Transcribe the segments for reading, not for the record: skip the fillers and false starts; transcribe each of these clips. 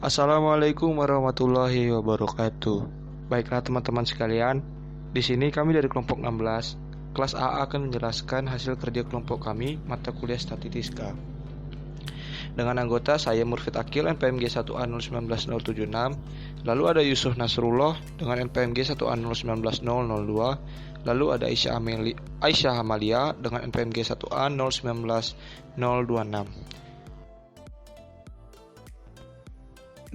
Assalamualaikum warahmatullahi wabarakatuh. Baiklah teman-teman sekalian, di sini kami dari kelompok 16, kelas A akan menjelaskan hasil kerja kelompok kami mata kuliah Statistika. Dengan anggota saya Murfid Akil NPMG 1A019076, lalu ada Yusuf Nasrullah dengan NPMG 1A019002, lalu ada Aisyah Hamalia dengan NPMG 1A019026.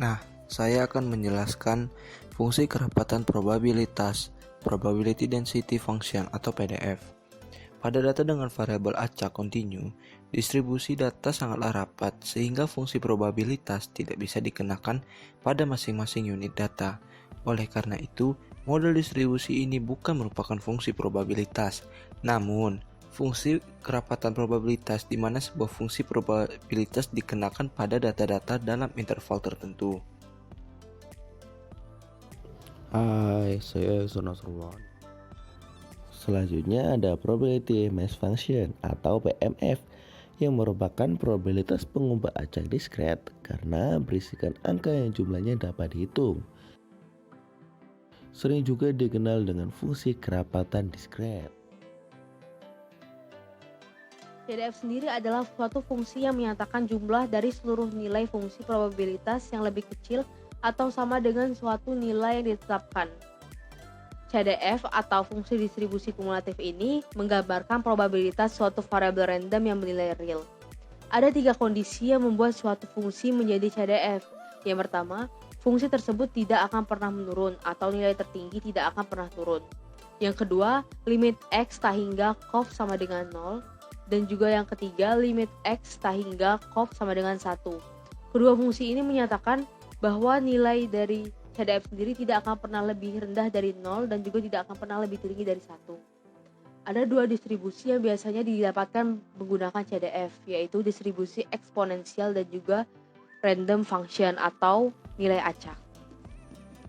Nah, saya akan menjelaskan fungsi kerapatan probabilitas, probability density function atau PDF. Pada data dengan variabel acak kontinu, distribusi data sangatlah rapat sehingga fungsi probabilitas tidak bisa dikenakan pada masing-masing unit data. Oleh karena itu, model distribusi ini bukan merupakan fungsi probabilitas, namun fungsi kerapatan probabilitas di mana sebuah fungsi probabilitas dikenakan pada data-data dalam interval tertentu. Hai, saya Yusuf Nasrullah. Selanjutnya ada probability mass function atau PMF yang merupakan probabilitas pengubah acak diskret karena berisikan angka yang jumlahnya dapat dihitung. Sering juga dikenal dengan fungsi kerapatan diskret. PDF sendiri adalah suatu fungsi yang menyatakan jumlah dari seluruh nilai fungsi probabilitas yang lebih kecil atau sama dengan suatu nilai yang ditetapkan. CDF atau fungsi distribusi kumulatif ini menggambarkan probabilitas suatu variabel random yang bernilai real. Ada 3 kondisi yang membuat suatu fungsi menjadi CDF. Yang pertama, fungsi tersebut tidak akan pernah menurun atau nilai tertinggi tidak akan pernah turun. Yang kedua, limit X tak hingga COV sama dengan 0. Dan juga yang ketiga, limit X tak hingga COV sama dengan 1. Kedua fungsi ini menyatakan bahwa nilai dari CDF sendiri tidak akan pernah lebih rendah dari 0 dan juga tidak akan pernah lebih tinggi dari 1. Ada 2 distribusi yang biasanya didapatkan menggunakan CDF, yaitu distribusi eksponensial dan juga random function atau nilai acak.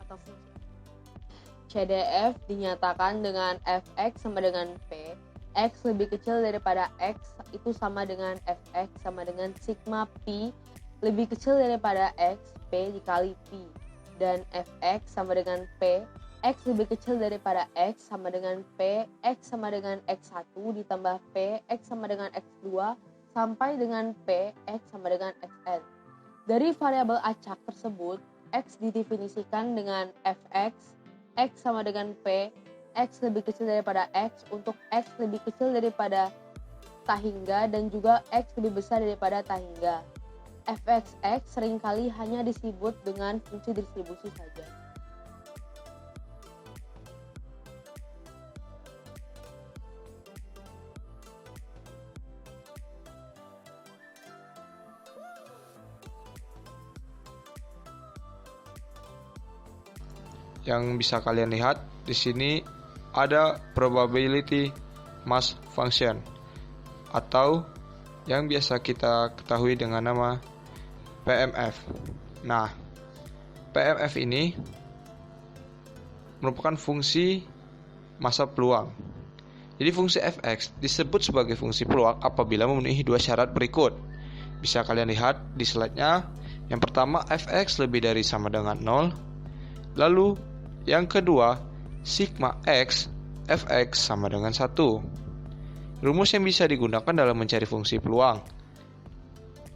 Atau fungsi. CDF dinyatakan dengan Fx sama dengan P. X lebih kecil daripada X itu sama dengan Fx sama dengan sigma Pi lebih kecil daripada X, P dikali Pi. Dan Fx sama dengan P, X lebih kecil daripada X sama dengan P, X sama dengan X1 ditambah P, X sama dengan X2 sampai dengan P, X sama dengan Xn. Dari variabel acak tersebut, X didefinisikan dengan Fx, X sama dengan P, X lebih kecil daripada X untuk X lebih kecil daripada tak hingga dan juga X lebih besar daripada tak hingga. Fxx seringkali hanya disebut dengan fungsi distribusi saja. Yang bisa kalian lihat di sini ada probability mass function atau yang biasa kita ketahui dengan nama PMF. Nah, PMF ini merupakan fungsi massa peluang. Jadi fungsi Fx disebut sebagai fungsi peluang apabila memenuhi 2 syarat berikut. Bisa kalian lihat di slide-nya. Yang pertama, Fx lebih dari sama dengan 0. Lalu yang kedua, sigma X Fx sama dengan 1. Rumus yang bisa digunakan dalam mencari fungsi peluang.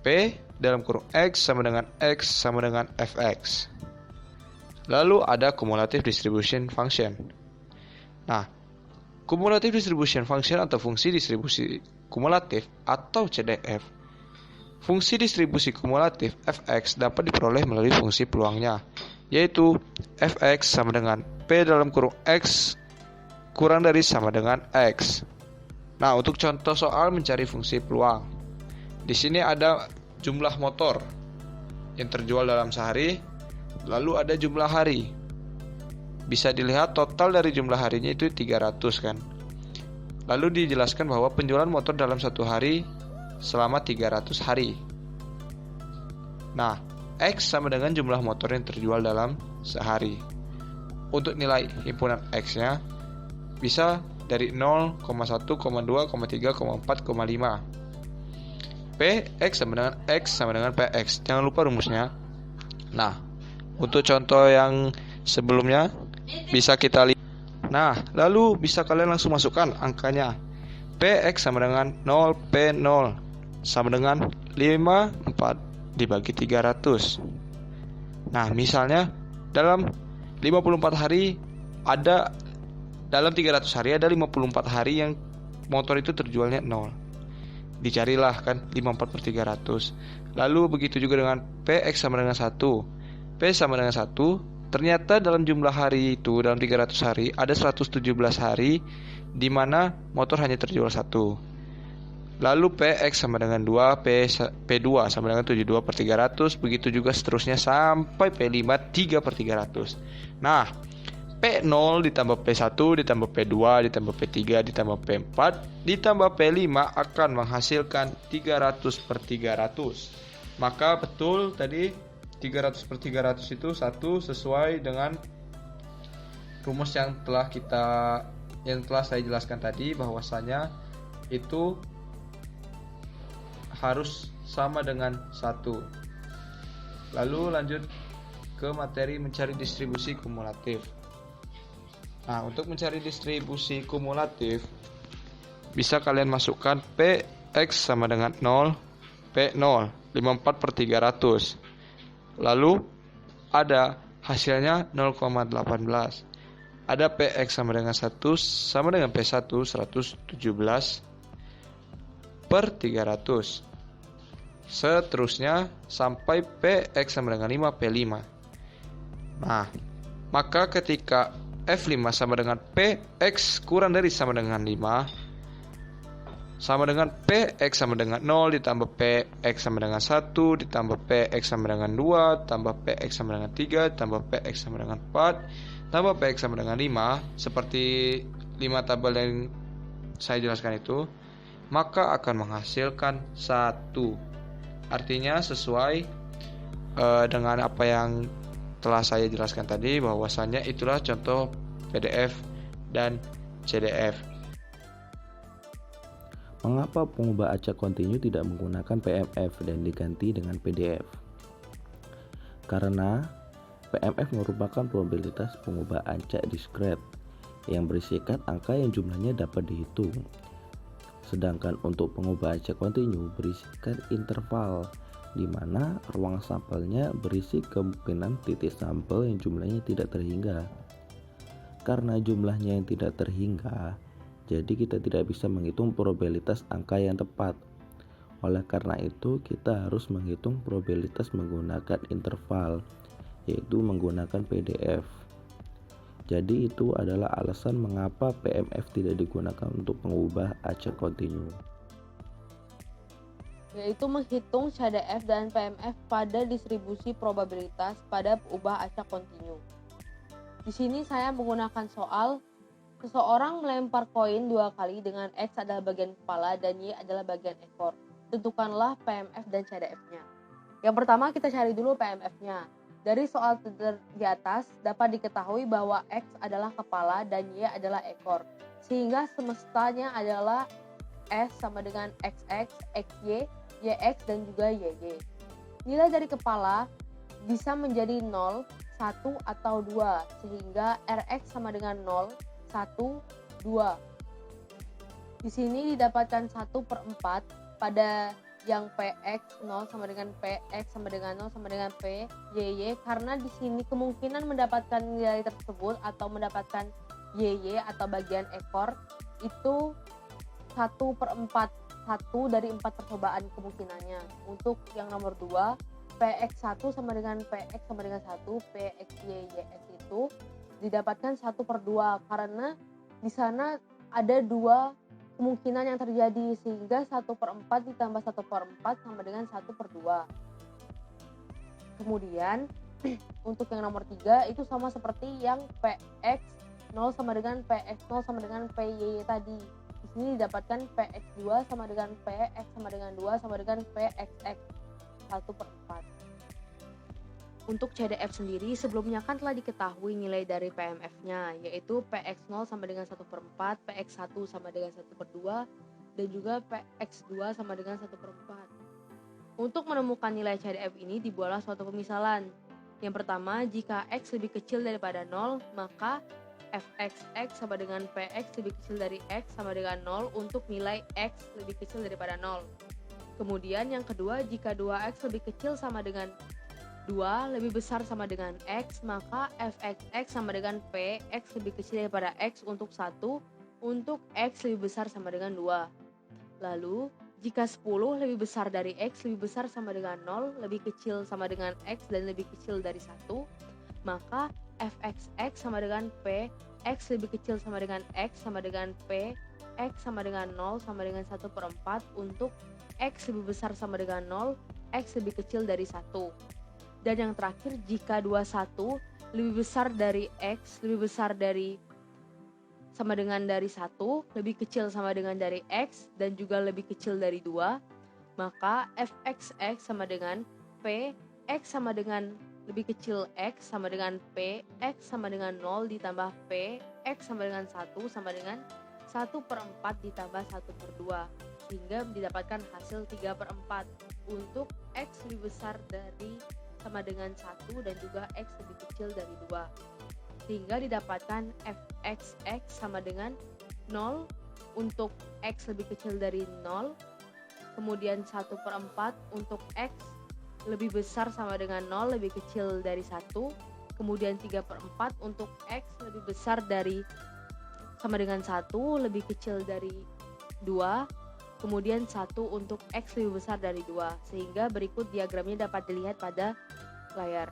P dalam kurung X sama dengan X sama dengan Fx. Lalu ada cumulative distribution function. Nah, cumulative distribution function atau fungsi distribusi kumulatif atau CDF. Fungsi distribusi kumulatif Fx dapat diperoleh melalui fungsi peluangnya, yaitu Fx sama dengan P dalam kurung X kurang dari sama dengan X. Nah, untuk contoh soal mencari fungsi peluang. Di sini ada jumlah motor yang terjual dalam sehari, lalu ada jumlah hari. Bisa dilihat total dari jumlah harinya itu 300 kan. Lalu dijelaskan bahwa penjualan motor dalam satu hari selama 300 hari. Nah, X sama dengan jumlah motor yang terjual dalam sehari. Untuk nilai himpunan X-nya bisa dari 0,1, 2, 3, 4, 5. P X sama dengan PX. Jangan lupa rumusnya. Nah, untuk contoh yang sebelumnya bisa kita lihat. Nah, lalu bisa kalian langsung masukkan angkanya. Px sama dengan 0, P0 sama dengan 54 dibagi 300. Nah, misalnya dalam 54 hari ada dalam 300 hari ada 54 hari yang motor itu terjualnya 0. Dicarilah kan 54 per 300. Lalu begitu juga dengan Px sama dengan 1. P sama dengan 1. Ternyata dalam jumlah hari itu dalam 300 hari ada 117 hari di mana motor hanya terjual 1. Lalu Px sama dengan 2, P2 sama dengan 72 per 300. Begitu juga seterusnya sampai P5 3 per 300. Nah, P0 ditambah P1 ditambah P2 ditambah P3 ditambah P4 ditambah P5 akan menghasilkan 300 per 300. Maka betul tadi 300 per 300 itu 1 sesuai dengan rumus yang telah saya jelaskan tadi, bahwasanya itu harus sama dengan 1. Lalu lanjut ke materi mencari distribusi kumulatif. Nah, untuk mencari distribusi kumulatif bisa kalian masukkan Px sama dengan 0, P0 54 per 300. Lalu ada hasilnya 0,18. Ada Px sama dengan 1 sama dengan P1 117 per 300. Seterusnya sampai Px sama dengan 5 P5. Nah, maka ketika F5 sama dengan Px kurang dari sama dengan 5 sama dengan Px sama dengan 0 ditambah Px sama dengan 1 ditambah Px sama dengan 2 tambah Px sama dengan 3 tambah Px sama dengan 4 tambah Px sama dengan 5 seperti 5 tabel yang saya jelaskan itu, maka akan menghasilkan 1. Artinya sesuai dengan apa yang telah saya jelaskan tadi, bahwasannya itulah contoh PDF dan CDF. Mengapa pengubah acak kontinu tidak menggunakan PMF dan diganti dengan PDF? Karena PMF merupakan probabilitas pengubah acak diskret yang berisikan angka yang jumlahnya dapat dihitung. Sedangkan untuk pengubah acak kontinu berisikan interval, di mana ruang sampelnya berisi kemungkinan titik sampel yang jumlahnya tidak terhingga. Karena jumlahnya yang tidak terhingga, jadi kita tidak bisa menghitung probabilitas angka yang tepat. Oleh karena itu, kita harus menghitung probabilitas menggunakan interval, yaitu menggunakan PDF. Jadi itu adalah alasan mengapa PMF tidak digunakan untuk mengubah acak kontinu, yaitu menghitung CDF dan PMF pada distribusi probabilitas pada ubah acak kontinu. Di sini saya menggunakan soal seseorang melempar koin 2 kali dengan X adalah bagian kepala dan Y adalah bagian ekor. Tentukanlah PMF dan CDF-nya. Yang pertama kita cari dulu PMF-nya. Dari soal di atas dapat diketahui bahwa X adalah kepala dan Y adalah ekor. Sehingga semestanya adalah S sama dengan XX, XY, YX dan juga YY. Nilai dari kepala bisa menjadi 0, 1 atau 2 sehingga Rx sama dengan 0, 1, 2. Di sini didapatkan 1/4 pada yang Px 0 sama dengan Px sama dengan 0 sama dengan P, YY, karena di sini kemungkinan mendapatkan nilai tersebut atau mendapatkan YY atau bagian ekor itu 1/4, 1 dari 4 percobaan kemungkinannya. Untuk yang nomor 2, Px1 sama dengan Px sama dengan 1, Pxy, Yx itu didapatkan 1/2 karena di sana ada 2 kemungkinan yang terjadi sehingga 1/4 ditambah 1/4 sama dengan 1/2. Kemudian untuk yang nomor 3 itu sama seperti yang Px 0 sama dengan Px0 sama dengan Py tadi. Di sini didapatkan Px2 sama dengan Px sama dengan 2 sama dengan Pxx 1/4. Untuk CDF sendiri sebelumnya kan telah diketahui nilai dari PMF-nya, yaitu Px0 sama dengan 1/4, Px1 sama dengan 1/2, dan juga Px2 sama dengan 1/4. Untuk menemukan nilai CDF ini dibuatlah suatu pemisalan. Yang pertama, jika X lebih kecil daripada 0, maka fxx sama dengan px lebih kecil dari x sama dengan 0 untuk nilai x lebih kecil daripada 0. Kemudian yang kedua, jika 2x lebih kecil sama dengan 2 lebih besar sama dengan x, maka fxx sama dengan px lebih kecil daripada x untuk 1 untuk x lebih besar sama dengan 2. Lalu, jika 10 lebih besar dari x lebih besar sama dengan 0, lebih kecil sama dengan x dan lebih kecil dari 1, maka fxx sama dengan p, x lebih kecil sama dengan x sama dengan p, x sama dengan 0 sama dengan 1/4 untuk x lebih besar sama dengan 0, x lebih kecil dari 1. Dan yang terakhir, jika 21 lebih besar dari x, lebih besar dari sama dengan dari 1, lebih kecil sama dengan dari x, dan juga lebih kecil dari 2, maka fxx sama dengan p, x sama dengan lebih kecil x sama dengan p, x sama dengan 0 ditambah p, x sama dengan 1 sama dengan 1/4 ditambah 1/2, sehingga didapatkan hasil 3/4 untuk x lebih besar dari sama dengan 1 dan juga x lebih kecil dari 2. Sehingga didapatkan fxx sama dengan 0 untuk x lebih kecil dari 0, kemudian 1/4 untuk x lebih besar sama dengan 0 lebih kecil dari 1, kemudian 3/4 untuk x lebih besar dari sama dengan 1 lebih kecil dari 2, kemudian 1 untuk x lebih besar dari 2, sehingga berikut diagramnya dapat dilihat pada layar.